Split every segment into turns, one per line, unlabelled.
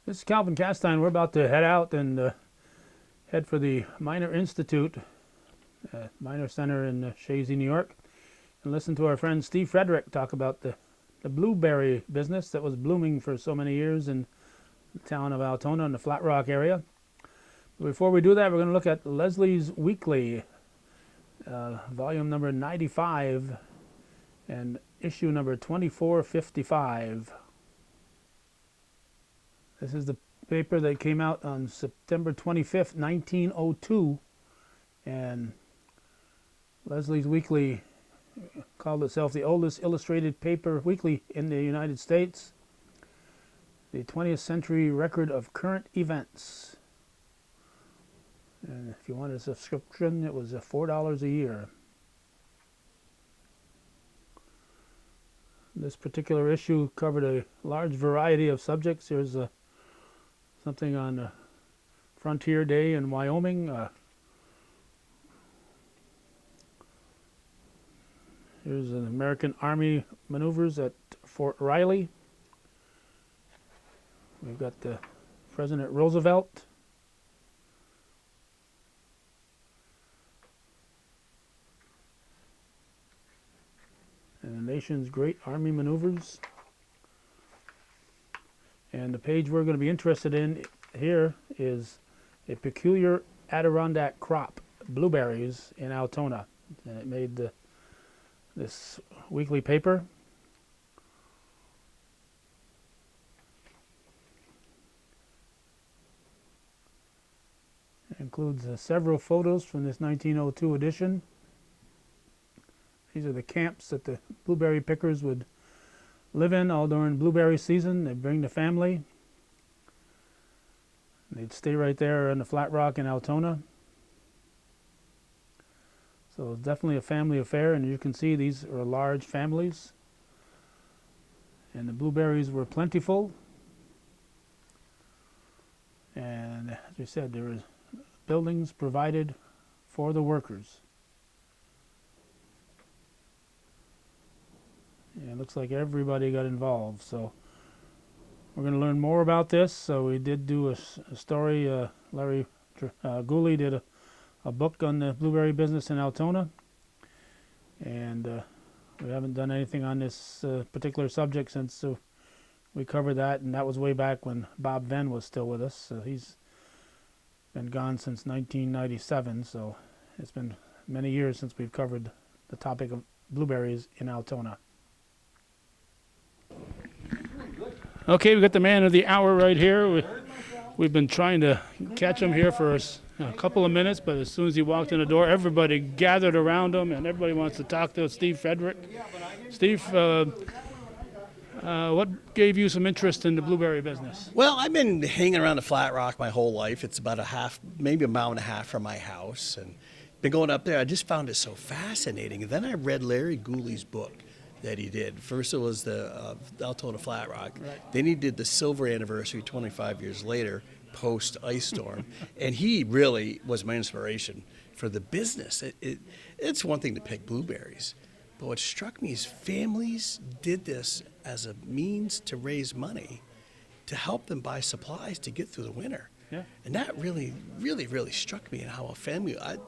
This is Calvin Castine. We're about to head out and head for the Minor Institute, Minor Center in Shazy, New York, and listen to our friend Steve Frederick talk about the blueberry business that was blooming for so many years in the town of Altona in the Flat Rock area. But before we do that, we're going to look at Leslie's Weekly, volume number 95 and issue number 2455. This is the paper that came out on September 25th, 1902, and Leslie's Weekly called itself the oldest illustrated paper weekly in the United States, the 20th century record of current events. And if you wanted a subscription, it was $4 a year. This particular issue covered a large variety of subjects. There's something on Frontier Day in Wyoming. Here's an American Army maneuvers at Fort Riley. We've got President Roosevelt. And the nation's great Army maneuvers. And the page we're going to be interested in here is a peculiar Adirondack crop, blueberries in Altona. And it made this weekly paper. It includes several photos from this 1902 edition. These are the camps that the blueberry pickers would live in all during blueberry season. They'd bring the family. They'd stay right there in the Flat Rock in Altona. So it's definitely a family affair, and you can see these are large families. And the blueberries were plentiful. And as we said, there were buildings provided for the workers. Yeah, it looks like everybody got involved. So we're going to learn more about this. So we did do a story. Larry Gooley did a book on the blueberry business in Altona. And we haven't done anything on this particular subject since we covered that. And that was way back when Bob Venn was still with us. He's been gone since 1997. So it's been many years since we've covered the topic of blueberries in Altona. Okay, we got the man of the hour right here. We've been trying to catch him here for a couple of minutes, but as soon as he walked in the door, everybody gathered around him, and everybody wants to talk to Steve Frederick. Steve, what gave you some interest in the blueberry business?
Well, I've been hanging around the Flat Rock my whole life. It's about maybe a mile and a half from my house, and been going up there. I just found it so fascinating. And then I read Larry Gooley's book that he did. First it was the Altona Flat Rock. Right. Then he did the silver anniversary 25 years later, post ice storm. And he really was my inspiration for the business. It's one thing to pick blueberries, but what struck me is families did this as a means to raise money to help them buy supplies to get through the winter. Yeah. And that really, really, really struck me in how a family, I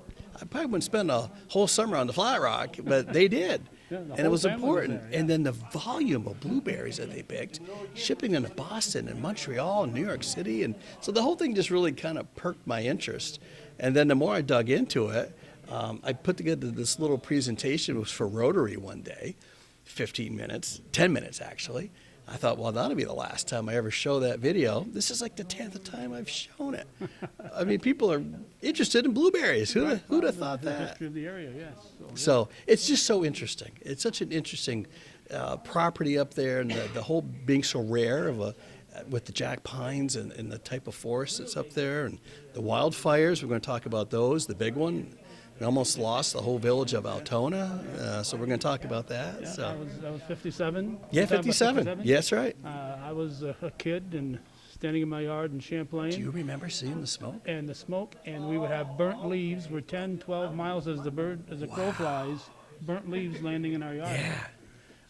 probably wouldn't spend a whole summer on the Flat Rock, but they did. Yeah, and it was important. Was there, yeah. And then the volume of blueberries that they picked, shipping them to Boston and Montreal and New York City. And so the whole thing just really kind of perked my interest. And then the more I dug into it, I put together this little presentation. It was for Rotary one day, 15 minutes, 10 minutes actually. I thought, well, that'll be the last time I ever show that video. This is like the 10th time I've shown it. I mean, people are interested in blueberries. Who'd have thought that?
The history of the area, yes.
So it's just so interesting. It's such an interesting property up there, and the whole being so rare with the jack pines and the type of forest that's up there, and the wildfires. We're going to talk about those. The big one. We almost lost the whole village of Altona, so we're going to talk about that.
Yeah,
so.
That was 57?
Yeah, 57. Yes, right.
I was a kid and standing in my yard in Champlain.
Do you remember seeing the smoke?
And the smoke, and we would have burnt leaves. We're 10, 12 miles as the crow flies, burnt leaves landing in our yard.
Yeah.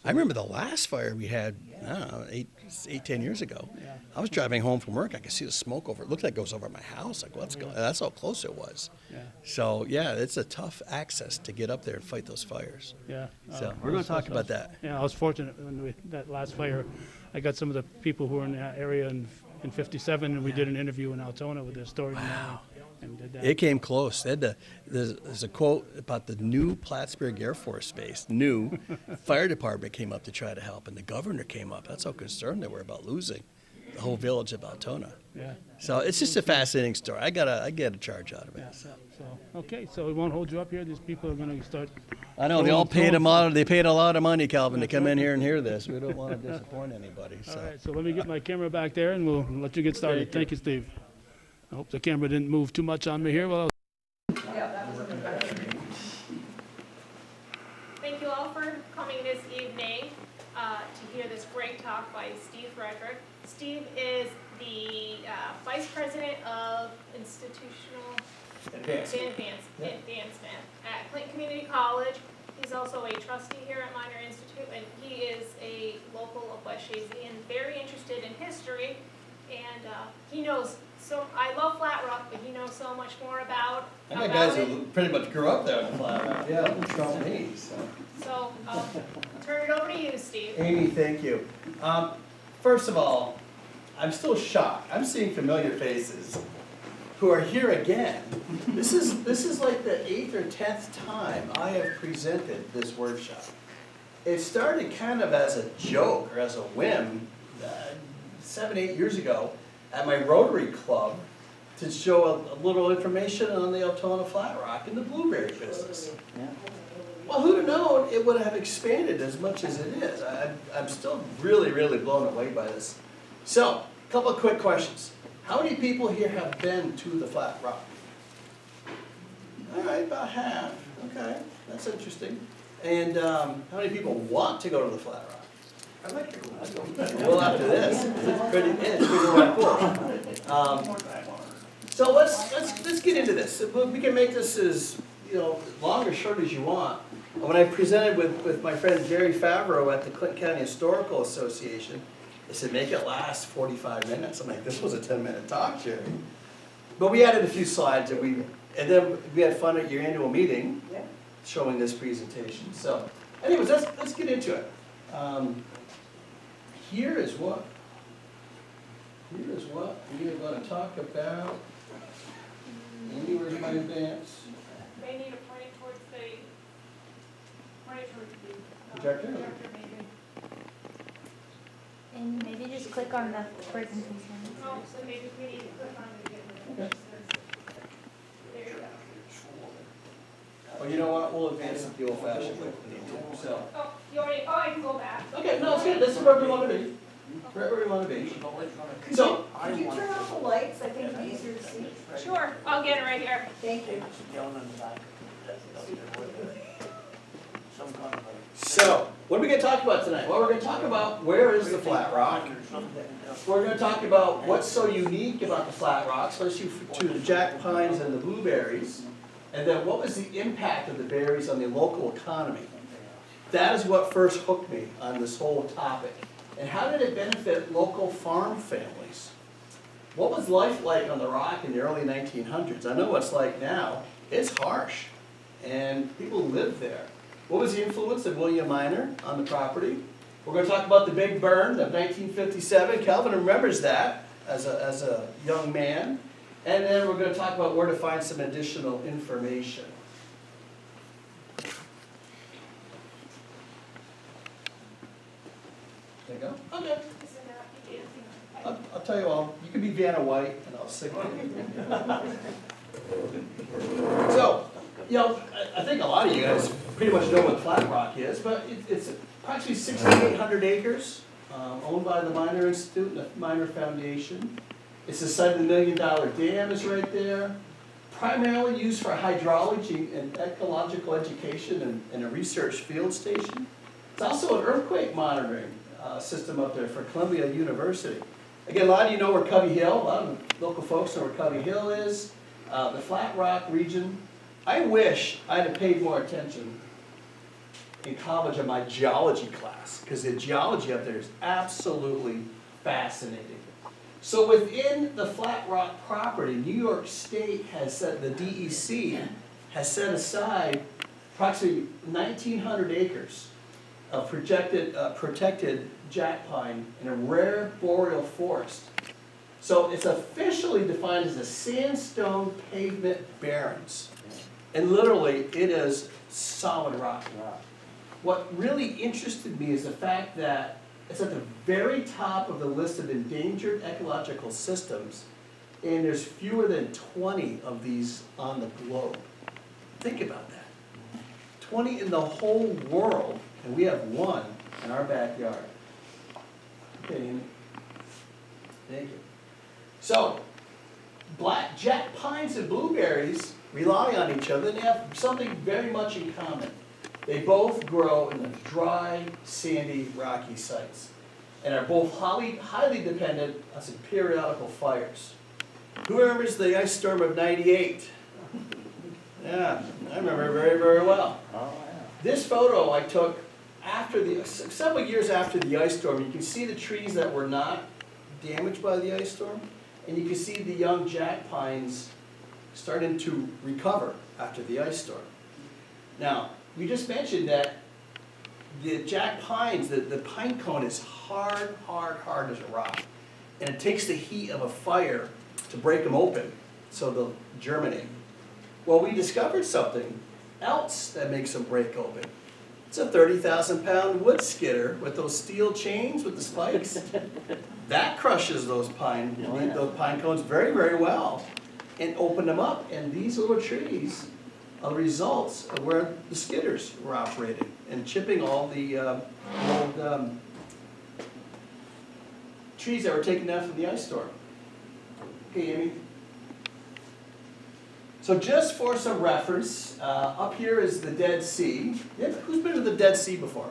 I remember the last fire we had I don't know, 10 years ago.
Yeah.
I was driving home from work. I could see the smoke over. It looked like it goes over my house. Like, what's going? That's how close it was.
Yeah.
So yeah, it's a tough access to get up there and fight those fires.
Yeah.
So we're going to talk about that.
Yeah, I was fortunate when that last fire. I got some of the people who were in that area in '57, and we did an interview in Altona with their story.
Wow.
And did that.
It came close. There's a quote about the new Plattsburgh Air Force Base. New fire department came up to try to help, and the governor came up. That's how concerned they were about losing the whole village of Altona.
Yeah.
So it's just a fascinating story. I get a charge out of it.
Yeah. So okay, so we won't hold you up here. These people are going to start.
I know they all paid They paid a lot of money, Calvin, to come in here and hear this. We don't want to disappoint anybody. So.
All right, so let me get my camera back there, and we'll let you get started. Thank you, Steve. I hope the camera didn't move too much on me here. Well,
thank you all for coming this evening to hear this great talk by Steve Frederick. Steve is the Vice President of Institutional Advancement at Clinton Community College. He's also a trustee here at Minor Institute, and he is a local of West Shazy and very interested in history. And he knows so. I love Flat Rock, but he knows so much more about
I got guys
it.
who pretty much grew up there in the Flat Rock. Yeah, from me.
So I'll turn it over to you, Steve.
Amy, thank you. First of all, I'm still shocked. I'm seeing familiar faces who are here again. This is like the 8th or 10th time I have presented this workshop. It started kind of as a joke or as a whim 7, 8 years ago at my Rotary Club to show a little information on the Altona Flat Rock and the blueberry business. Well, who'd have known it would have expanded as much as it is? I'm still really, really blown away by this. So, a couple of quick questions. How many people here have been to the Flat Rock? All right, about half. Okay, that's interesting. And how many people want to go to the Flat Rock? I'd like to go. Well, after this, it's pretty cool. So let's get into this. We can make this as long or short as you want. When I presented with my friend Jerry Favreau at the Clinton County Historical Association, they said make it last 45 minutes. I'm like, this was a 10-minute talk, Jerry. But we added a few slides, and then we had fun at your annual meeting, showing this presentation. So, anyways, let's get into it. Here is what we are going to talk about. Amy, where's my advance?
They need to point it towards the
Projector?
maybe.
And maybe just click on the presentation.
Oh, so maybe we need to click on it again.
Okay.
There you go.
Well, you know what? We'll advance it the old-fashioned way if we need to. So.
Oh, you already, I can go back.
Okay, no, it's good. This is where we want to be. Where we want to be. So,
Could you turn off the lights? I think it's easier to see.
Sure, I'll get it right here.
Thank you.
So, what are we going to talk about tonight? Well, we're going to talk about where is the Flat Rock. We're going to talk about what's so unique about the Flat Rock, especially to the jack pines and the blueberries. And then what was the impact of the berries on the local economy? That is what first hooked me on this whole topic. And how did it benefit local farm families? What was life like on the Rock in the early 1900s? I know what it's like now. It's harsh, and people live there. What was the influence of William Minor on the property? We're going to talk about the Big Burn of 1957. Calvin remembers that as a young man. And then we're going to talk about where to find some additional information. There you go. Okay. I'll tell you all. You can be Vanna White, and I'll sing it. So, I think a lot of you guys pretty much know what Flat Rock is, but it's approximately 6,800 acres, owned by the Minor Institute and the Minor Foundation. It's the site of the $1 million dam is right there. Primarily used for hydrology and ecological education and a research field station. It's also an earthquake monitoring system up there for Columbia University. Again, a lot of you know where Covey Hill, a lot of the local folks know where Covey Hill is. The Flat Rock region. I wish I'd have paid more attention in college in my geology class, because the geology up there is absolutely fascinating. So within the Flat Rock property, New York State has set, the DEC has set aside approximately 1,900 acres of protected jack pine in a rare boreal forest. So it's officially defined as a sandstone pavement barrens. And literally, it is solid rock. What really interested me is the fact that it's at the very top of the list of endangered ecological systems, and there's fewer than 20 of these on the globe. Think about that. 20 in the whole world, and we have one in our backyard. Okay, Amy. Thank you. So, black jack pines and blueberries rely on each other, and they have something very much in common. They both grow in the dry, sandy, rocky sites, and are both highly dependent on some periodical fires. Who remembers the ice storm of '98? Yeah, I remember very, very well. This photo I took after several years after the ice storm. You can see the trees that were not damaged by the ice storm, and you can see the young jack pines starting to recover after the ice storm. Now, we just mentioned that the jack pines, the pine cone is hard as a rock. And it takes the heat of a fire to break them open so they'll germinate. Well, we discovered something else that makes them break open. It's a 30,000-pound wood skidder with those steel chains with the spikes. That crushes those pine cones very, very well and open them up. And these little trees are the results of where the skidders were operating and chipping all the old trees that were taken down from the ice storm. Okay, Amy. So just for some reference, up here is the Dead Sea. Yeah, who's been to the Dead Sea before?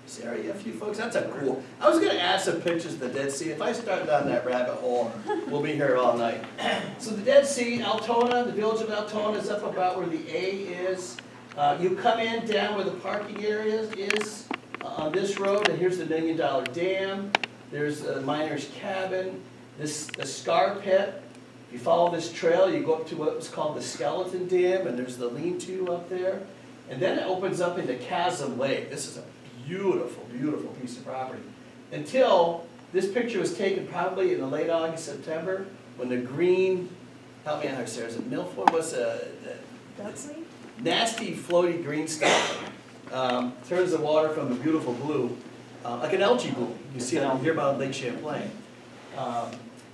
Sarah, yeah, a few folks. That's a cool. I was going to add some pictures of the Dead Sea. If I start down that rabbit hole, we'll be here all night. So the Dead Sea, Altona, the village of Altona is up about where the A is. You come in down where the parking area is on this road, and here's the $1 Million Dam. There's a miner's cabin. The Scar Pit. If you follow this trail, you go up to what was called the Skeleton Dam, and there's the lean-to up there. And then it opens up into Chasm Lake. This is a beautiful, beautiful piece of property. Until this picture was taken probably in the late August, September, when the green, help me out here, Sarah, is it milfoil? What's
Duckweed?
nasty, floaty green stuff turns the water from a beautiful blue, like an algae bloom. You see it, you hear about Lake Champlain.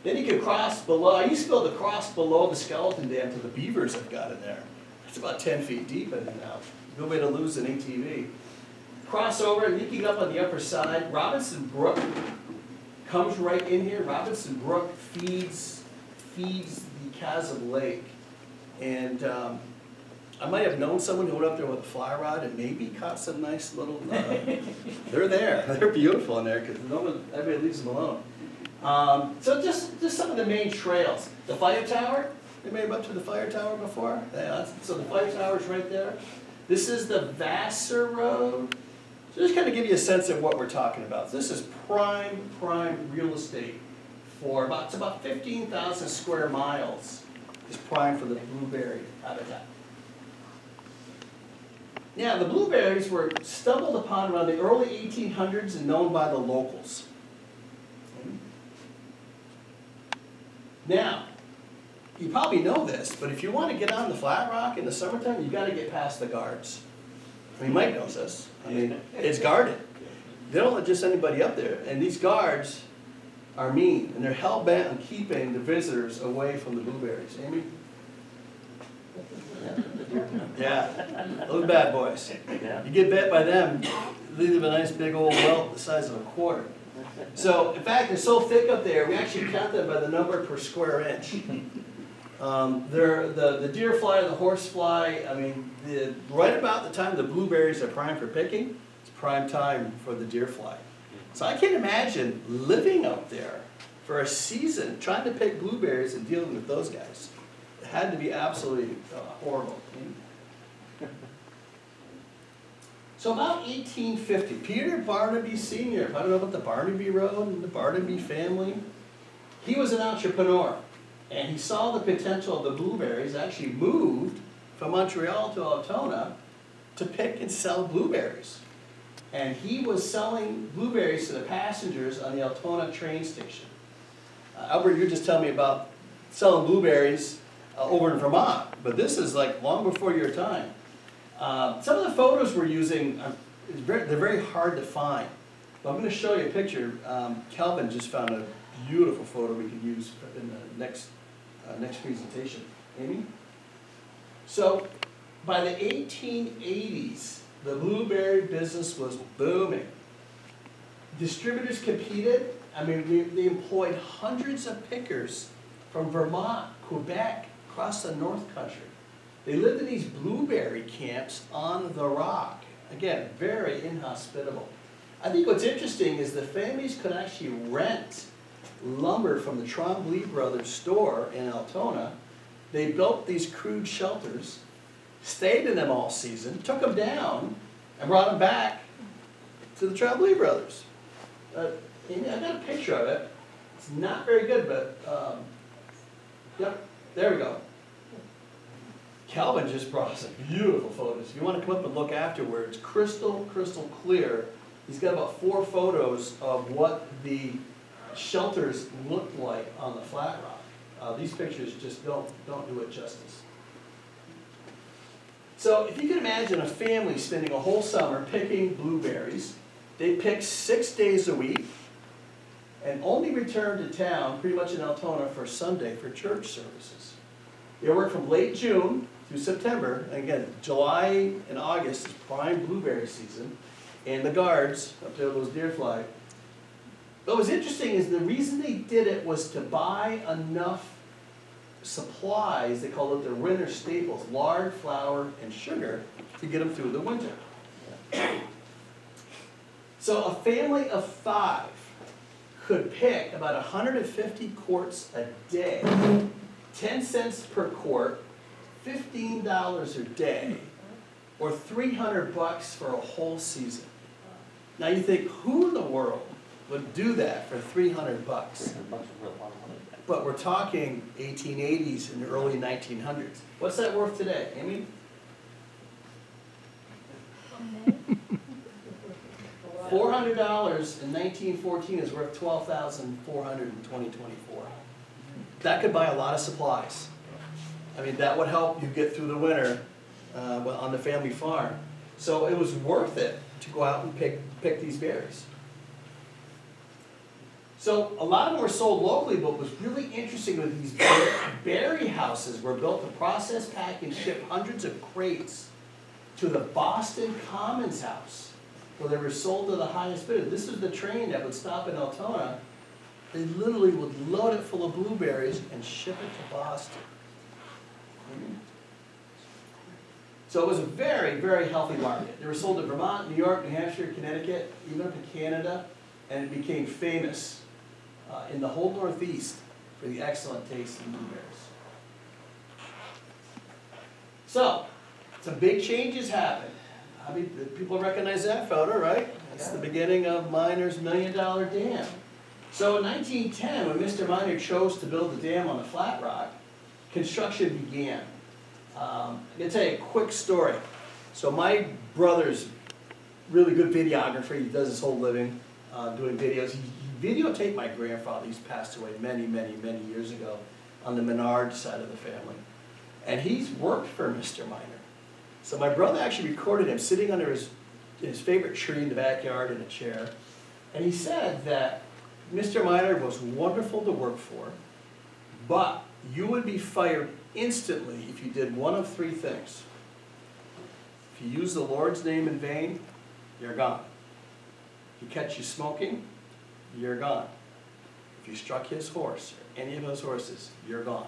Then you can cross below. I used to be able to cross below the Skeleton Dam to the beavers have got in there. It's about 10 feet deep in and out. No way to lose an ATV. Cross over and you can get up on the upper side. Robinson Brook comes right in here. Robinson Brook feeds the Chasm Lake. And I might have known someone who went up there with a fly rod and maybe caught some nice little, they're there. They're beautiful in there because everybody leaves them alone. So just some of the main trails. The fire tower, anybody been up to the fire tower before? Yeah, so the fire tower is right there. This is the Vassar Road. So just kind of give you a sense of what we're talking about. This is prime real estate for it's about 15,000 square miles is prime for the blueberry habitat. Now, the blueberries were stumbled upon around the early 1800s and known by the locals. Now, you probably know this, but if you want to get on the Flat Rock in the summertime, you've got to get past the guards. I mean, Mike knows this. I mean, it's guarded. They don't let just anybody up there. And these guards are mean, and they're hell-bent on keeping the visitors away from the blueberries. Amy? Yeah, those bad boys. You get bit by them, they leave a nice big old welt the size of a quarter. So, in fact, they're so thick up there, we actually count them by the number per square inch. The deer fly, the horse fly, I mean, right about the time the blueberries are prime for picking, it's prime time for the deer fly. So I can't imagine living up there for a season, trying to pick blueberries and dealing with those guys. It had to be absolutely horrible. So about 1850, Peter Barnaby Sr., I don't know about the Barnaby Road and the Barnaby family. He was an entrepreneur, and he saw the potential of the blueberries, actually moved from Montreal to Altona to pick and sell blueberries. And he was selling blueberries to the passengers on the Altona train station. Albert, you were just telling me about selling blueberries over in Vermont, but this is like long before your time. Some of the photos we're using, they're very hard to find. But I'm going to show you a picture. Calvin just found a beautiful photo we could use in the next presentation. Amy? So, by the 1880s, the blueberry business was booming. Distributors competed. I mean, they employed hundreds of pickers from Vermont, Quebec, across the North Country. They lived in these blueberry camps on the rock. Again, very inhospitable. I think what's interesting is the families could actually rent lumber from the Tremblay Brothers store in Altona. They built these crude shelters, stayed in them all season, took them down, and brought them back to the Tremblay Brothers. Amy, I got a picture of it. It's not very good, but yep, there we go. Calvin just brought us some beautiful photos. If you want to come up and look afterwards, crystal clear. He's got about 4 photos of what the shelters looked like on the Flat Rock. These pictures just don't do it justice. So if you can imagine a family spending a whole summer picking blueberries, they pick 6 days a week and only return to town pretty much in Altona for Sunday for church services. They work from late June through September. And again, July and August is prime blueberry season, and the guards up there, those deer fly. What was interesting is the reason they did it was to buy enough supplies, they call it their winter staples, lard, flour, and sugar, to get them through the winter. So a family of 5 could pick about 150 quarts a day, 10 cents per quart, $15 a day, or $300 for a whole season. Now you think, who in the world would do that for $300? But we're talking 1880s and early 1900s. What's that worth today, Amy? $400 in 1914 is worth $12,400 in 2024. That could buy a lot of supplies. I mean, that would help you get through the winter on the family farm. So it was worth it to go out and pick these berries. So a lot of them were sold locally, but what was really interesting with these berry houses were built to process, pack, and ship hundreds of crates to the Boston Commons House, where they were sold to the highest bidder. This was the train that would stop in Altona. They literally would load it full of blueberries and ship it to Boston. So it was a very, very healthy market. They were sold to Vermont, New York, New Hampshire, Connecticut, even up to Canada, and it became famous in the whole Northeast for the excellent taste of blueberries. So, some big changes happened. I mean, people recognize that photo, right? That's the beginning of Miner's $1 Million Dam. So in 1910, when Mr. Miner chose to build the dam on the Flat Rock, construction began. I'm going to tell you a quick story. So my brother's really good videographer. He does his whole living doing videos. He videotaped my grandfather. He's passed away many years ago on the Menard side of the family. And he's worked for Mr. Miner. So my brother actually recorded him sitting under his favorite tree in the backyard in a chair. And he said that Mr. Miner was wonderful to work for, but you would be fired instantly if you did one of 3 things. If you use the Lord's name in vain, you're gone. If he catch you smoking, you're gone. If you struck his horse, or any of those horses, you're gone.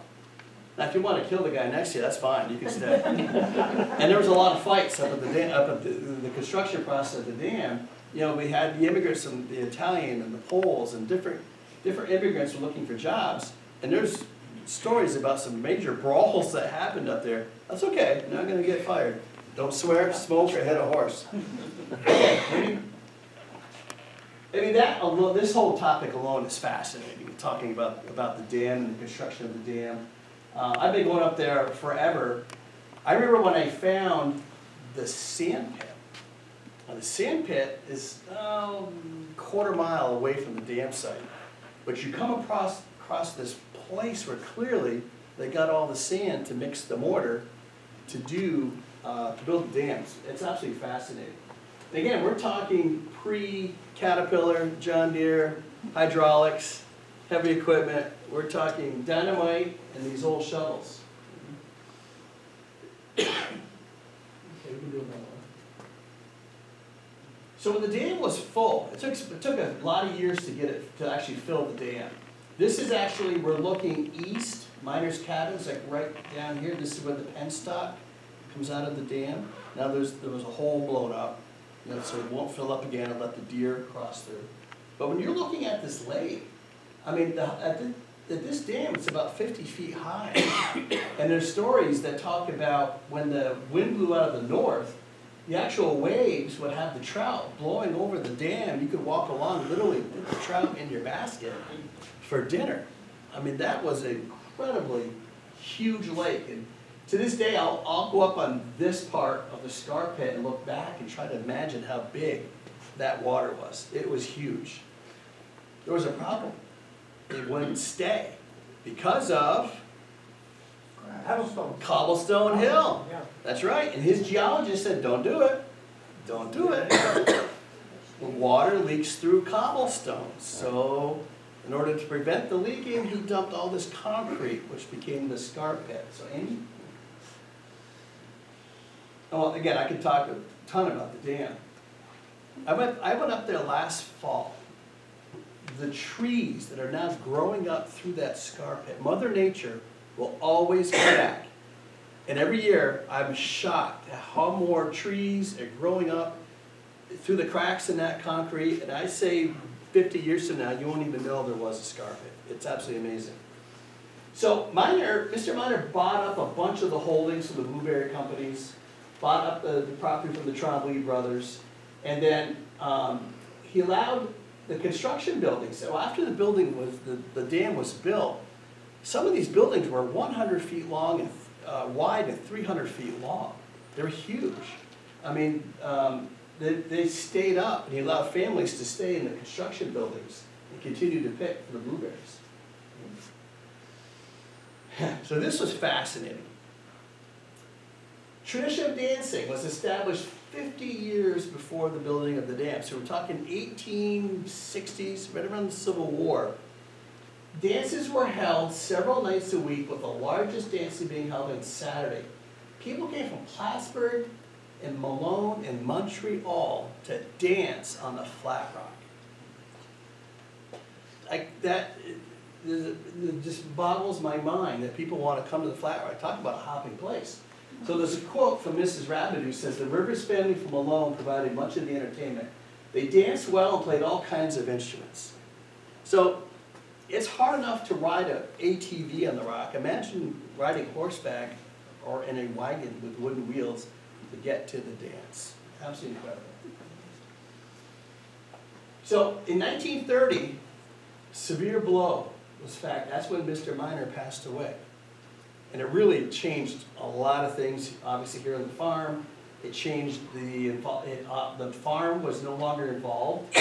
Now, if you want to kill the guy next to you, that's fine. You can stay. And there was a lot of fights up at the dam, up at the construction process of the dam. You know, we had the immigrants from the Italian and the Poles and different immigrants were looking for jobs. And there's stories about some major brawls that happened up there. That's okay. You're not going to get fired. Don't swear, smoke, or hit a horse. This whole topic alone is fascinating, talking about the dam and the construction of the dam. I've been going up there forever. I remember when I found the sand pit. Now, the sand pit is quarter mile away from the dam site. But you come across this place where clearly they got all the sand to mix the mortar to build the dams. It's absolutely fascinating. And again, we're talking pre-Caterpillar, John Deere, hydraulics, heavy equipment. We're talking dynamite and these old shovels. Okay, we can do another one. So when the dam was full, it took a lot of years to get it to actually fill the dam. This is actually, we're looking east, miners' cabins, like right down here. This is where the penstock comes out of the dam. Now there was a hole blown up, so it won't fill up again and let the deer cross through. But when you're looking at this lake, I mean, at this dam, it's about 50 feet high. And there's stories that talk about when the wind blew out of the north, the actual waves would have the trout blowing over the dam. You could walk along, literally put the trout in your basket for dinner. I mean, that was an incredibly huge lake. And to this day, I'll go up on this part of the scar pit and look back and try to imagine how big that water was. It was huge. There was a problem. It wouldn't stay because of Cobblestone Hill.
Yeah.
That's right. And his geologist said, don't do it. Don't do it. The water leaks through cobblestone. So in order to prevent the leaking, he dumped all this concrete, which became the scar pit. So Amy? Well, again, I could talk a ton about the dam. I went up there last fall. The trees that are now growing up through that scar pit, Mother Nature will always come back. And every year, I'm shocked at how more trees are growing up through the cracks in that concrete. And I say 50 years from now, you won't even know there was a scar pit. It's absolutely amazing. So Mr. Miner bought up a bunch of the holdings from the blueberry companies, bought up the property from the Trombley brothers, and then he allowed the construction buildings. So after the dam was built, some of these buildings were 100 feet long and wide and 300 feet long. They were huge. I mean, they stayed up, and he allowed families to stay in the construction buildings and continue to pick for the blueberries. So this was fascinating. Tradition of dancing was established 50 years before the building of the dam. So we're talking 1860s, right around the Civil War. Dances were held several nights a week, with the largest dancing being held on Saturday. People came from Plattsburgh and Malone and Montreal to dance on the Flat Rock. It just boggles my mind that people want to come to the Flat Rock. Talk about a hopping place. So there's a quote from Mrs. Rabbit who says, "The Rivers family from Malone provided much of the entertainment. They danced well and played all kinds of instruments." So it's hard enough to ride an ATV on the rock. Imagine riding horseback or in a wagon with wooden wheels to get to the dance. Absolutely incredible. So in 1930, severe blow was fact. That's when Mr. Miner passed away. And it really changed a lot of things, obviously here on the farm. It changed the farm was no longer involved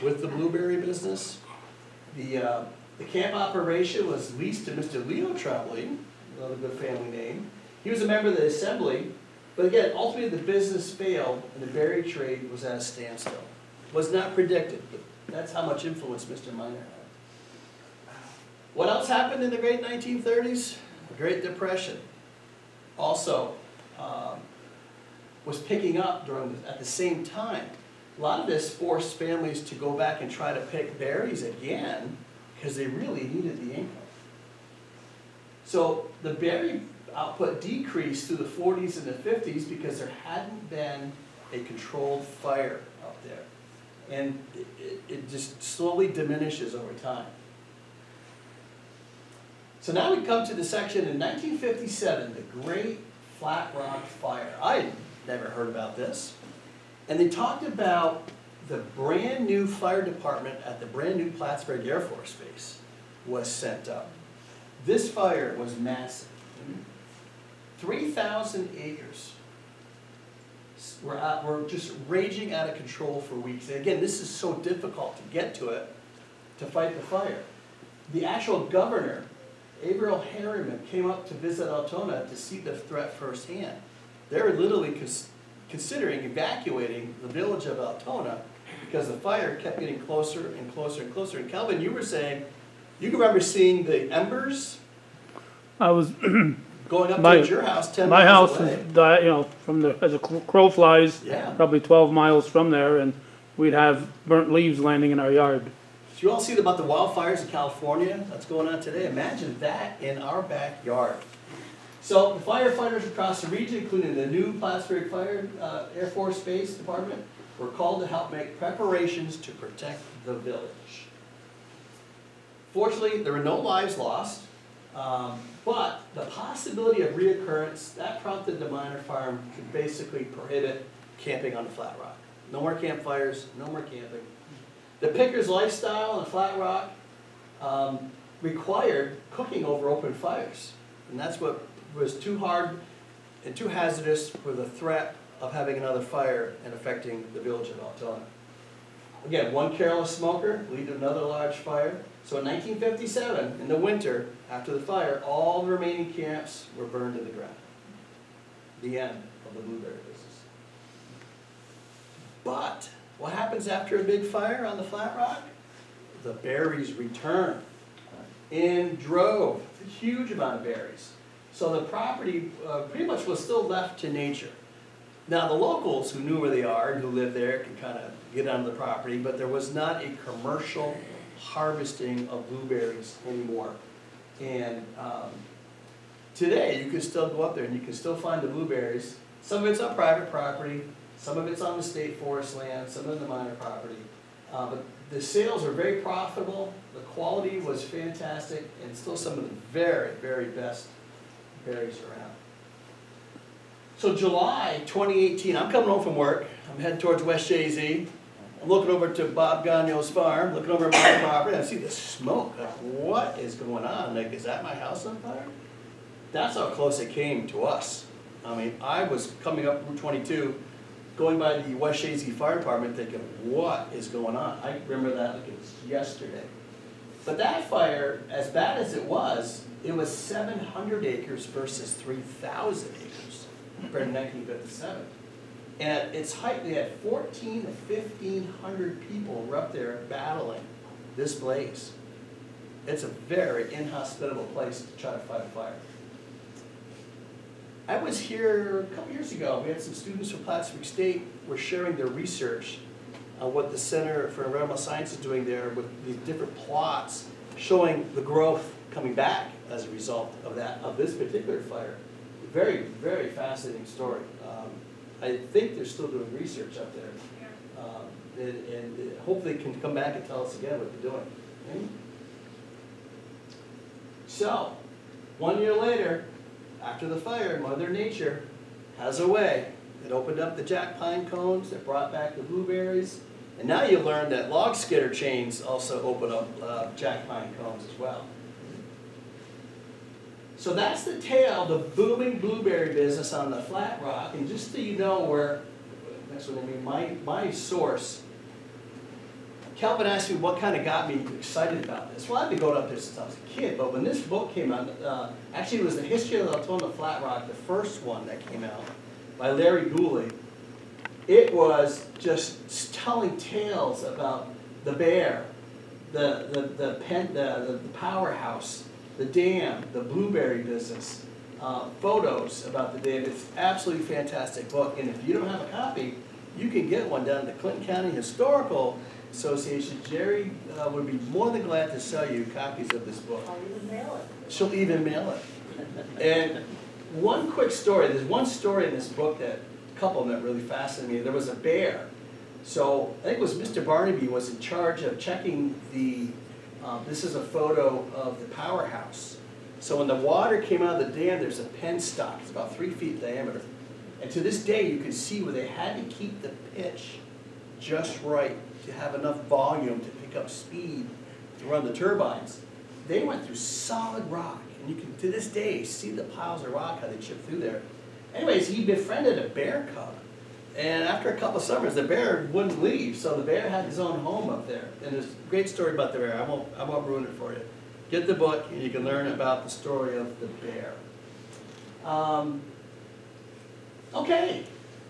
with the blueberry business. The camp operation was leased to Mr. Leo Trombley, another good family name. He was a member of the assembly, but again, ultimately the business failed and the berry trade was at a standstill. Was not predicted, but that's how much influence Mr. Miner had. What else happened in the great 1930s? The Great Depression also was picking up at the same time. A lot of this forced families to go back and try to pick berries again because they really needed the income. So the berry output decreased through the 40s and the 50s because there hadn't been a controlled fire out there. And it just slowly diminishes over time. So now we come to the section in 1957, the Great Flat Rock Fire. I never heard about this. And they talked about the brand new fire department at the brand new Plattsburgh Air Force Base was sent up. This fire was massive. 3,000 acres were just raging out of control for weeks. And again, this is so difficult to get to it to fight the fire. The actual governor, Averell Harriman, came up to visit Altona to see the threat firsthand. They were literally considering evacuating the village of Altona because the fire kept getting closer and closer and closer. And Calvin, you were saying, you can remember seeing the embers
I was
going up
My-
towards your house 10
my
miles
house
away.
is from the as a crow flies,
Yeah.
probably 12 miles from there, and we'd have burnt leaves landing in our yard.
So you all see about the wildfires in California that's going on today? Imagine that in our backyard. So the firefighters across the region, including the new Plattsburgh Fire Air Force Base Department, were called to help make preparations to protect the village. Fortunately, there were no lives lost, but the possibility of reoccurrence, that prompted the Minor Farm to basically prohibit camping on the Flat Rock. No more campfires, no more camping. The picker's lifestyle on Flat Rock required cooking over open fires. And that's what was too hard and too hazardous for the threat of having another fire and affecting the village of Altona. Again, one careless smoker lead to another large fire. So in 1957, in the winter, after the fire, all the remaining camps were burned to the ground. The end of the blueberry business. But what happens after a big fire on the Flat Rock? The berries return in drove, a huge amount of berries. So the property pretty much was still left to nature. Now the locals who knew where they are and who lived there can kind of get onto the property, but there was not a commercial harvesting of blueberries anymore. And today you can still go up there and you can still find the blueberries. Some of it's on private property, some of it's on the state forest land, some of the minor property. But the sales are very profitable, the quality was fantastic, and still some of the very, very best berries around. So July 2018, I'm coming home from work, I'm heading towards West Jay-Z. I'm looking over to Bob Gagno's farm, looking over at my property, and I see the smoke. Like, what is going on? Like, is that my house on fire? That's how close it came to us. I mean, I was coming up Route 22, going by the West Jay-Z Fire Department thinking, what is going on? I remember that like it was yesterday. But that fire, as bad as it was 700 acres versus 3,000 acres compared to 1957. And at its height, they had 1,400 to 1,500 people were up there battling this blaze. It's a very inhospitable place to try to fight a fire. I was here a couple years ago. We had some students from Plattsburgh State were sharing their research on what the Center for Environmental Science is doing there with these different plots showing the growth coming back as a result of this particular fire. Very, very fascinating story. I think they're still doing research up there. And hopefully can come back and tell us again what they're doing. Okay? So, 1 year later, after the fire, Mother Nature has a way. It opened up the jack pine cones, it brought back the blueberries, and now you learn that log skidder chains also open up jack pine cones as well. So that's the tale of the booming blueberry business on the Flat Rock, and just so you know where, next one, I mean, my source, Calvin asked me what kind of got me excited about this. Well, I've been going up there since I was a kid, but when this book came out, actually it was the history of the Altona Flat Rock, the first one that came out by Larry Gooley. It was just telling tales about the bear, the powerhouse, the dam, the blueberry business, photos about the dam. It's an absolutely fantastic book, and if you don't have a copy, you can get one down at the Clinton County Historical Association. Jerry would be more than glad to sell you copies of this book.
I'll even mail it.
She'll even mail it. And one quick story, there's one story in this book that, a couple of them that really fascinated me. There was a bear. So I think it was Mr. Barnaby was in charge of checking the, this is a photo of the powerhouse. So when the water came out of the dam, there's a penstock, it's about 3 feet in diameter. And to this day, you can see where they had to keep the pitch just right to have enough volume to pick up speed to run the turbines. They went through solid rock, and you can, to this day, see the piles of rock, how they chipped through there. Anyways, he befriended a bear cub, and after a couple of summers, the bear wouldn't leave, so the bear had his own home up there. And there's a great story about the bear. I won't ruin it for you. Get the book, and you can learn about the story of the bear. Okay.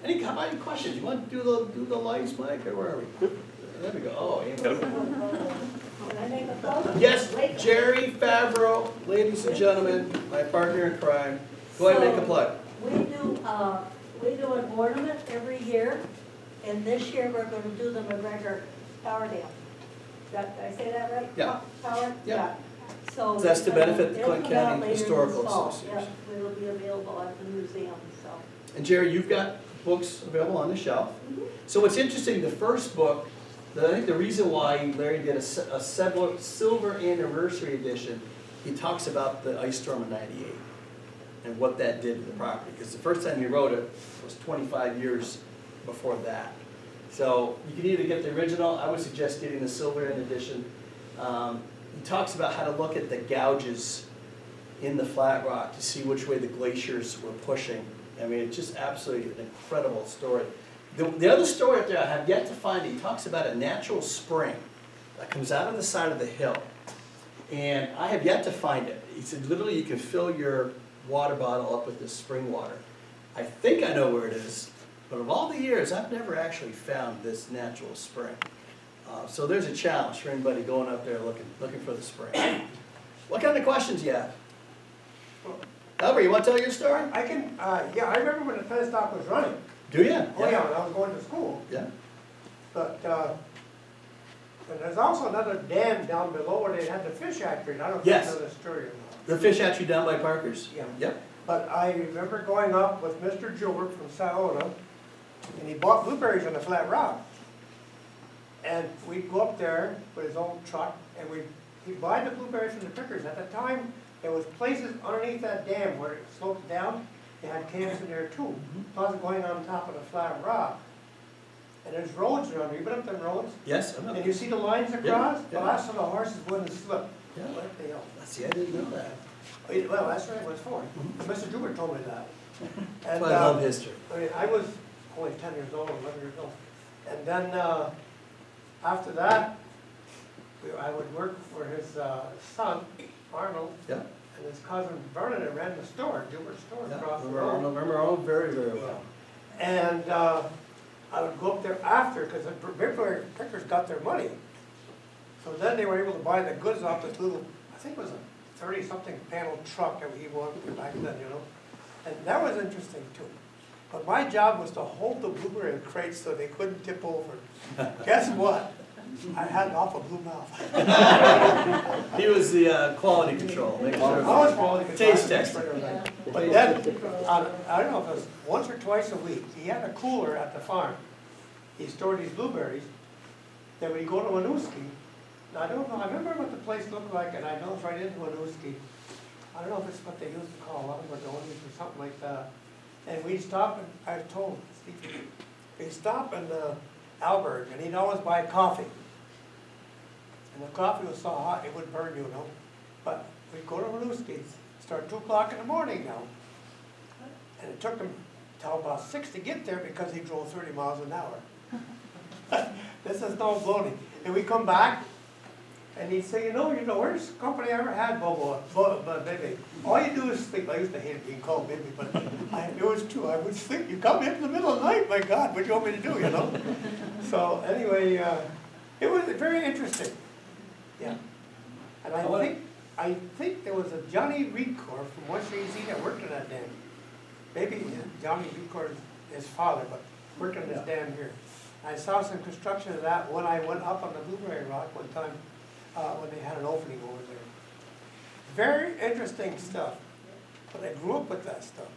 Any questions? You want to do the lights, Mike, or where are we? There we go. Oh, Amy.
Can I make a plug?
Yes, Jerry Favreau, ladies and gentlemen, my partner in crime. Go ahead and make a plug.
We do an ornament every year, and this year we're gonna do the McGregor Power Dam. Did I say that right?
Yeah.
Power?
Yeah.
So.
That's to benefit the
it'll
Clinton
come out
County
later this
Historical
fall.
Association.
Yeah, it'll be available at the museum, so.
And Jerry, you've got books available on the shelf. So what's interesting, the first book, I think the reason why Larry did a silver anniversary edition, he talks about the ice storm of '98 and what that did to the property. Because the first time he wrote it was 25 years before that. So you can either get the original, I would suggest getting the silver edition. He talks about how to look at the gouges in the flat rock to see which way the glaciers were pushing. I mean, it's just absolutely an incredible story. The other story up there I have yet to find, he talks about a natural spring that comes out of the side of the hill. And I have yet to find it. He said literally you can fill your water bottle up with this spring water. I think I know where it is, but of all the years, I've never actually found this natural spring. So there's a challenge for anybody going up there looking for the spring. What kind of questions you have? Albert, you want to tell your story?
I can, yeah, I remember when the Fedstock was running.
Do you?
Oh, yeah, when I was going to school.
Yeah.
But, and there's also another dam down below where they had the fish hatchery. I don't know if
Yes.
you know the story or not.
The fish hatchery down by Parker's?
Yeah.
Yep.
But I remember going up with Mr. Gilbert from Saona, and he bought blueberries on the Flat Rock. And we'd go up there with his old truck, and he'd buy the blueberries from the pickers. At the time, there was places underneath that dam where it sloped down. They had camps in there too. Plus going on top of the Flat Rock. And there's roads around there. You been up them roads?
Yes, I know.
And you see the lines across?
Yeah.
Well, that's so the horses wouldn't slip.
Yeah.
Like they are.
See, I didn't know that.
Well, that's right, what it's for. Mr. Gilbert told me that.
That's
And,
why I love history.
I mean, I was only 10 years old, 11 years old. And then, after that, I would work for his son, Arnold,
Yeah.
and his cousin Vernon, that ran the store, Gilbert's store
Yeah.
across the
Remember
road.
Arnold very, very well.
And I would go up there after, because the blueberry pickers got their money. So then they were able to buy the goods off this little, I think it was a 30-something panel truck that he wanted back then, you know. And that was interesting too. But my job was to hold the blueberry crates so they couldn't tip over. Guess what? I had an awful blue mouth.
He was the quality control. Make
I
sure.
was quality control.
Taste testing.
But then, I don't know if it was once or twice a week, he had a cooler at the farm. He stored these blueberries. Then when you go to Winooski, I don't know, I remember what the place looked like, and I know it's right into Winooski. I don't know if it's what they used to call Lumberdonis or something like that. And we'd stop, and I was told, Steve, we'd stop in Alberg, and he'd always buy coffee. And the coffee was so hot, it would burn you, know. But we'd go to Winooski's, start 2 o'clock in the morning now. And it took him till about 6 to get there because he drove 30 miles an hour. This is no baloney. And we come back, and he'd say, you know, worst company I ever had, but baby. All you do is sleep. I used to hate being called baby, but it was true. I would sleep. You come in the middle of the night, my God, what do you want me to do, you know? So anyway, it was very interesting. Yeah. And I think there was a Johnny Record from West AZ that worked on that dam. Maybe Johnny Record, his father, but worked on this dam here. I saw some construction of that when I went up on the Blueberry Rock one time when they had an opening over there. Very interesting stuff. But I grew up with that stuff.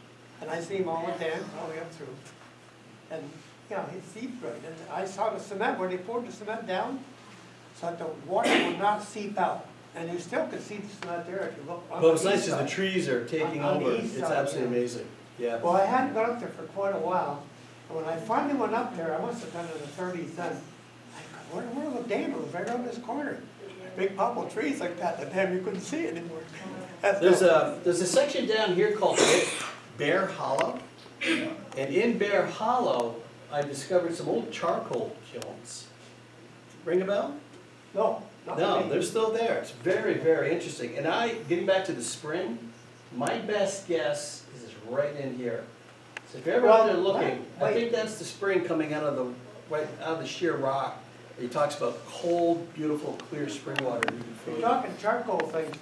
And I see him all the dams all the way up through. And, you know, he's deep right. And I saw the cement, where they poured the cement down, so that the water would not seep out. And you still could see the cement there if you look on
Well,
the
it's nice
east
because the
side.
trees are taking
On the
over.
east
It's
side,
absolutely
yeah.
amazing. Yeah.
Well, I hadn't got up there for quite a while, and when I finally went up there, I must have done it in the 30s then. Where the dam? It was right around this corner. Big popple trees like that, the dam, you couldn't see it anymore.
There's a section down here called Bear Hollow, and in Bear Hollow, I discovered some old charcoal kilns. Ring a bell?
No, not
No,
me.
they're still there. It's very, very interesting. And getting back to the spring, my best guess is it's right in here. So if you're ever out there looking, I think that's the spring coming out of the sheer rock. He talks about cold, beautiful, clear spring water.
You're talking charcoal things.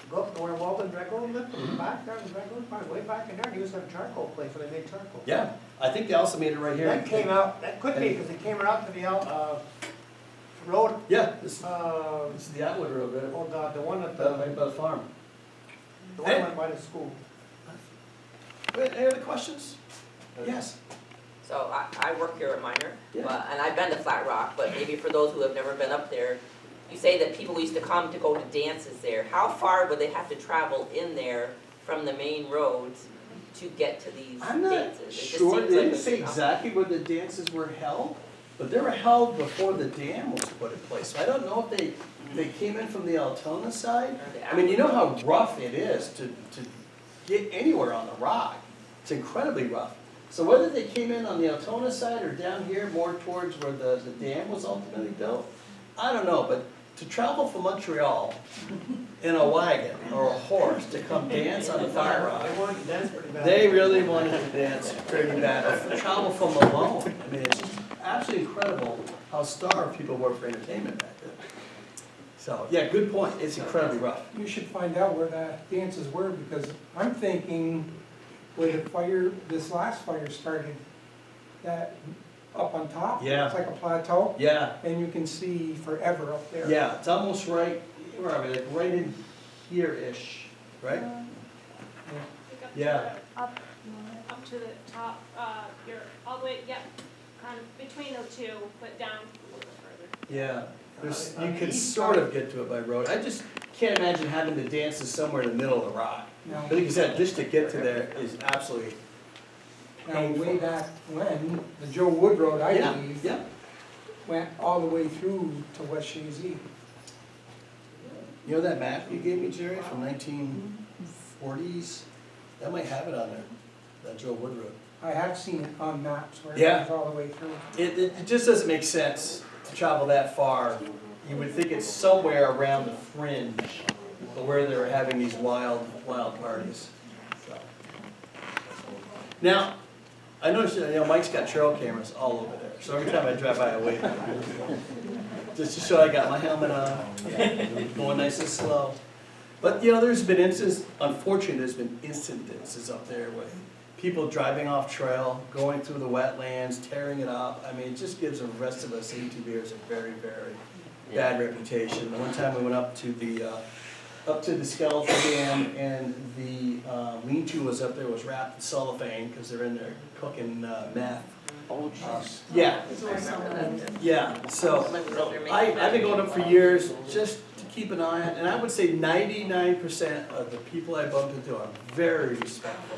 Go up to where Walden Drego lived, back there in Drego Farm, way back in there, he used to have a charcoal place where they made charcoal.
Yeah, I think they also made it right here.
That came out, that could be, because it came out to the road,
Yeah, this is the Atwood Road, right?
oh, the one at
Right by the farm.
the one went by the school.
Any other questions? Yes.
So I work here at Minor,
Yeah.
and I've been to Flat Rock, but maybe for those who have never been up there, you say that people used to come to go to dances there. How far would they have to travel in there from the main roads to get to these
I'm not
dances? It just
sure,
seems
they
like
didn't
it's,
say
you know,
exactly where the dances were held, but they were held before the dam was put in place. So I don't know if they came in from the Altona side. I mean, you know how rough it is to get anywhere on the rock. It's incredibly rough. So whether they came in on the Altona side or down here more towards where the dam was ultimately built, I don't know, but to travel from Montreal in a wagon or a horse to come dance on the Flat Rock,
They wanted to dance pretty bad.
they really wanted to dance pretty bad. But travel from alone, I mean, it's just absolutely incredible how starved people were for entertainment back then. So, yeah, good point, it's incredibly rough.
You should find out where the dances were, because I'm thinking where the fire, this last fire started, that up on top.
Yeah.
It's like a plateau,
Yeah,
and you can see forever up there.
yeah, it's almost right, where are we, like right in here-ish, right?
Pick up to
Yeah.
the- Up to the top, you're all the way, yep, kind of between those two, but down a little bit further.
Yeah, you can sort of get to it by road. I just can't imagine having to dance somewhere in the middle of the rock.
Now,
But like you said, just to get to there is absolutely
now way back when, the Joe Wood Road, I
Yeah,
believe,
yeah.
went all the way through to West Shazy.
You know that map you gave me, Jerry, from 1940s? That might have it on there, that Joe Wood Road.
I have seen it on maps where it
Yeah.
goes all the way through.
It just doesn't make sense to travel that far. You would think it's somewhere around the fringe of where they were having these wild parties. So. Now, I noticed, Mike's got trail cameras all over there, so every time I drive by, I wave. Just to show I got my helmet on, going nice and slow. But, there's been instances, unfortunately, there's been incidences up there with people driving off trail, going through the wetlands, tearing it up. I mean, it just gives the rest of us ATVers a very, very bad reputation. One time we went up to the skeleton dam, and the lean-to was up there, was wrapped in cellophane, because they're in there cooking meth.
oh jeez.
Yeah, yeah, so I've been going up for years just to keep an eye on, and I would say 99% of the people I bumped into are very respectful.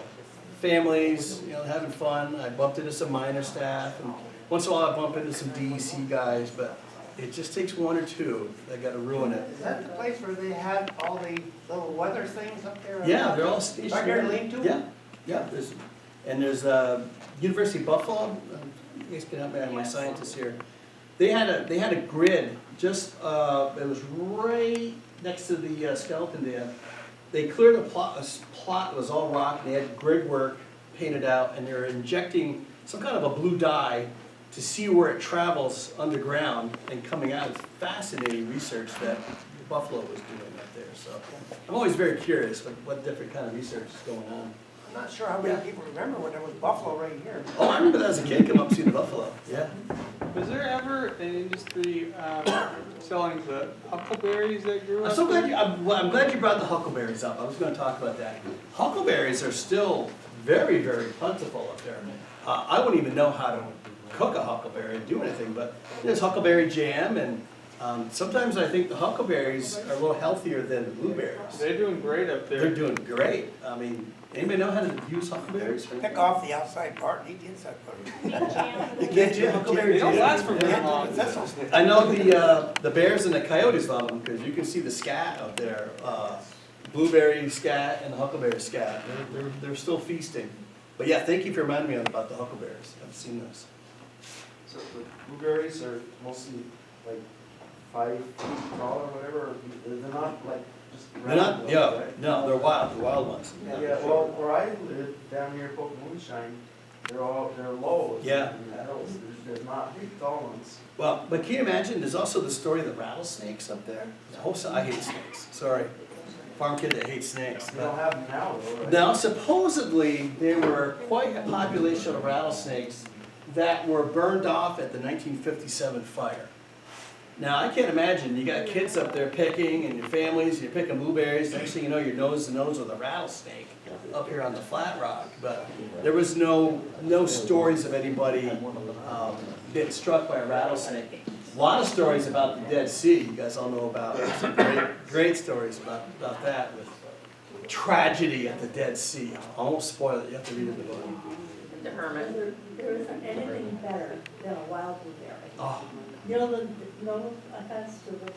Families, having fun. I bumped into some minor staff, and once in a while I bump into some DEC guys, but it just takes one or two that got to ruin it.
Is that the place where they had all the little weather things up there?
Yeah, they're all
Right
stationary.
there, lean-to?
Yeah. There's University of Buffalo. You guys can help me out, my scientists here. They had a grid just it was right next to the skeleton dam. They cleared a plot that was all rock, and they had grid work painted out, and they're injecting some kind of a blue dye to see where it travels underground and coming out. It's fascinating research that Buffalo was doing up there. So I'm always very curious what different kind of research is going on.
I'm not sure how many people remember when there was buffalo right here.
Oh, I remember that as a kid, come up and see the buffalo. Yeah.
Was there ever an industry selling the huckleberries that grew up?
I'm so glad I'm glad you brought the huckleberries up. I was going to talk about that. Huckleberries are still very, very plentiful up there. I wouldn't even know how to cook a huckleberry and do anything, but there's huckleberry jam, and Sometimes I think the huckleberries are a little healthier than the blueberries.
They're doing great up there.
They're doing great. I mean, anybody know how to use huckleberries?
Pick off the outside part and eat the inside part.
You can't do huckleberry
They don't
jam.
last for very long.
I know the bears and the coyotes love them because you can see the scat up there. Blueberry scat and the huckleberry scat. They're still feasting. But yeah, thank you for reminding me about the huckleberries. I've seen those.
So the blueberries are mostly like 5 feet tall or whatever, or they're not like just
They're not,
round
yeah,
ones, right?
no, they're wild ones.
Yeah, well, where I live, down near Poke Moonshine, they're low.
Yeah.
In the hills, there's not big tall ones.
Well, but can you imagine, there's also the story of the rattlesnakes up there? I hate snakes, sorry. Farm kid that hates snakes.
They don't have them now though, right?
Now, supposedly, there were quite a population of rattlesnakes that were burned off at the 1957 fire. Now, I can't imagine, you got kids up there picking, and your families, you're picking blueberries, next thing you know, you're nose to nose with a rattlesnake up here on the Flat Rock. But there was no stories of anybody getting struck by a rattlesnake. A lot of stories about the Dead Sea, you guys all know about. Some great stories about that with tragedy at the Dead Sea. I won't spoil it, you have to read it in the book.
The hermit.
There isn't anything better than a wild blueberry.
Oh,
You know, no offense to the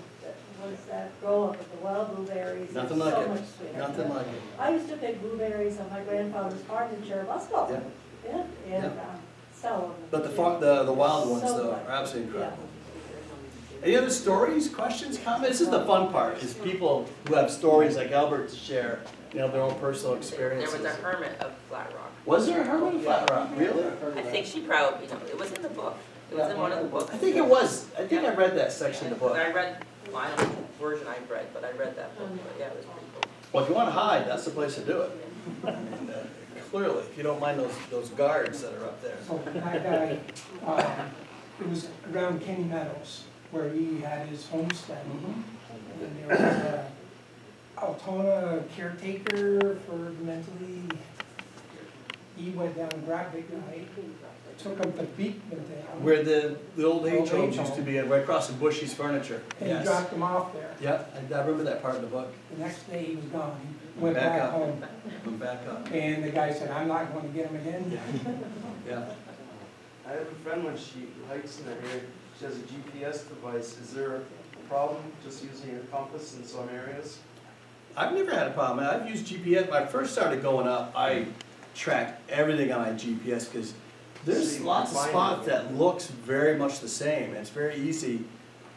ones that grow up with the wild blueberries.
nothing
They're
like
so much
it,
sweeter.
nothing like it.
I used to pick blueberries on my grandfather's farm in Cherubusco.
Yeah.
And sell them.
But the wild ones
So
though
good.
are absolutely incredible. Any other stories, questions, comments? This is the fun part, is people who have stories like Albert to share, you know, their own personal
There
experiences.
was a hermit of Flat Rock.
Was there a hermit of Flat Rock? Really?
I think she probably, it was in the book. It was in one of the books.
I think it was. I think I read that section of the book.
I read, well, I don't know what version I read, but I read that book, but yeah, it was pretty cool.
Well, if you want to hide, that's the place to do it. And, clearly, if you don't mind those guards that are up there.
So that guy, it was around Kenny Meadows where he had his homestead. And there was a Altona caretaker for the mentally, he went down and grabbed the guy, took him to Beekman down.
Where the old age
Old
homes
age
used to
home.
be, right across from Bushy's Furniture.
And he
Yes.
dropped him off there.
Yep, I remember that part of the book.
The next day he was gone, he went
Back
back
up.
home.
Went back up.
And the guy said, I'm not going to get him again.
Yeah.
I have a friend when she hikes in the area, she has a GPS device. Is there a problem just using a compass in some areas?
I've never had a problem. I've used GPS. When I first started going up, I tracked everything on my GPS because there's
So you
lots of
can find
spots
it.
that looks very much the same. It's very easy.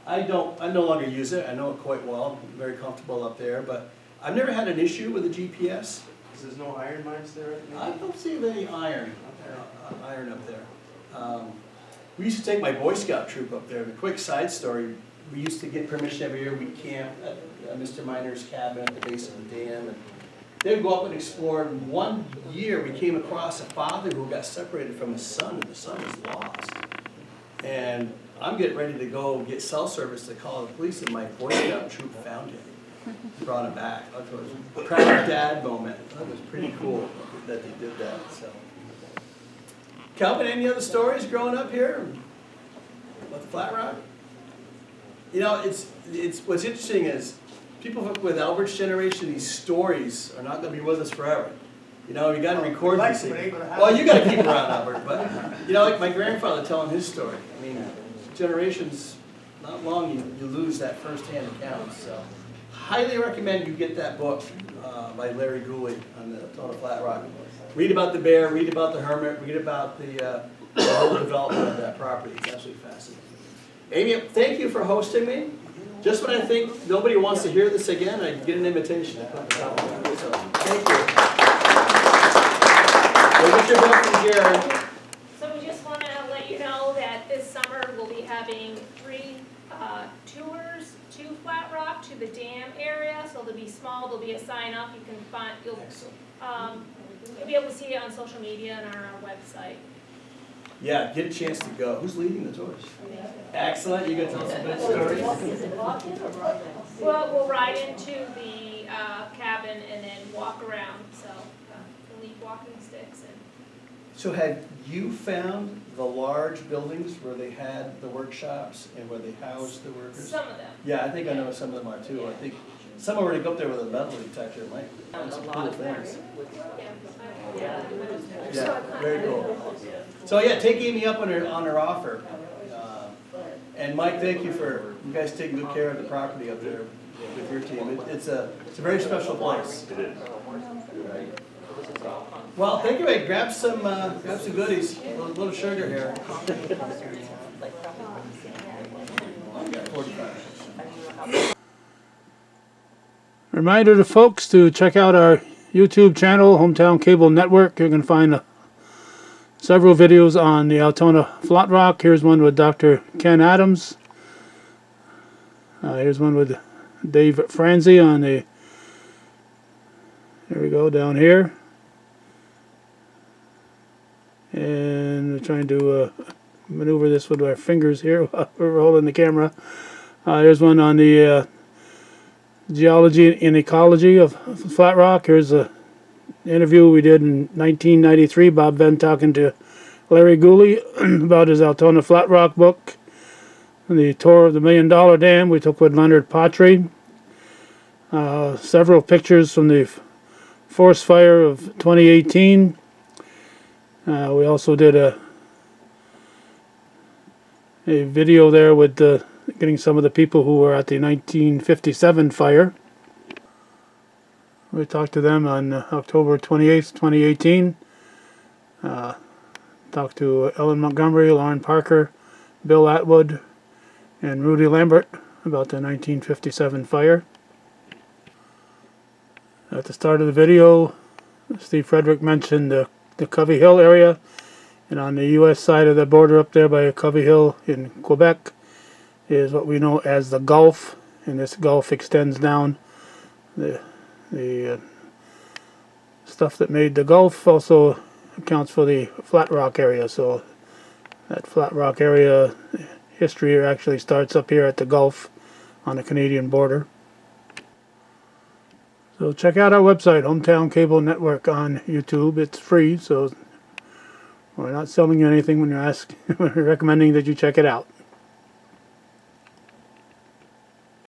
I no longer use it. I know it quite well. I'm very comfortable up there, but I've never had an issue with the GPS.
Because there's no iron mines there?
I don't see any iron
Okay.
up there. We used to take my Boy Scout troop up there. A quick side story, we used to get permission every year. We'd camp at Mr. Miner's cabin at the base of the dam. And they'd go up and explore. And one year we came across a father who got separated from his son, and the son was lost. And I'm getting ready to go get cell service to call the police, and my Boy Scout troop found him. Brought him back. It was a proud dad moment. That was pretty cool that they did that. So, Calvin, any other stories growing up here about the Flat Rock? You know, it's what's interesting is people with Albert's generation, these stories are not going to be with us forever. You know, we got to record these things. Well, you got to keep around, Albert, but you know, like my grandfather telling his story. I mean, generations, not long, you lose that first-hand account. So, highly recommend you get that book by Larry Gooley on the Altona Flat Rock. Read about the bear, read about the hermit, read about the whole development of that property. It's absolutely fascinating. Amy, thank you for hosting me. Just when I think nobody wants to hear this again, I get an invitation. So, thank you. Go get your book from Jared.
So we just want to let you know that this summer we'll be having 3 tours to Flat Rock, to the dam area. So they'll be small, there'll be a sign up. You can find, you'll be able to see it on social media and on our website.
Yeah, get a chance to go. Who's leading the tours? Excellent. You gonna tell us some good stories?
Is it walk-in or ride-in?
Well, we'll ride into the cabin and then walk around. So we'll leave walking sticks and
So had you found the large buildings where they had the workshops and where they housed the workers?
Some of them.
Yeah, I think I know some of them are too. I think some already go up there with a metal detector, might find some cool things. Yeah, very cool. So yeah, take Amy up on her offer. And Mike, thank you for you guys taking good care of the property up there with your team. It's a very special place. It is. Well, thank you. Hey, grab some goodies. A little sugar here. I got 45.
Reminder to folks to check out our YouTube channel, Hometown Cable Network. You can find several videos on the Altona Flat Rock. Here's one with Dr. Ken Adams. Here's one with Dave Franzi on the, there we go, down here. And we're trying to maneuver this with our fingers here while we're holding the camera. Here's one on the geology and ecology of Flat Rock. Here's an interview we did in 1993. Bob Venn talking to Larry Gooley about his Altona Flat Rock book. And the tour of the $1 Million Dam we took with Leonard Patry. Several pictures from the forest fire of 2018. We also did a video there with getting some of the people who were at the 1957 fire. We talked to them on October 28th, 2018. Talked to Ellen Montgomery, Lauren Parker, Bill Atwood, and Rudy Lambert about the 1957 fire. At the start of the video, Steve Frederick mentioned the Covey Hill area, and on the U.S. side of the border up there by Covey Hill in Quebec is what we know as the Gulf, and this Gulf extends down. The stuff that made the Gulf also accounts for the Flat Rock area, so that Flat Rock area history actually starts up here at the Gulf on the Canadian border. So check out our website, Hometown Cable Network, on YouTube. It's free, so we're not selling you anything when you ask. We're recommending that you check it out.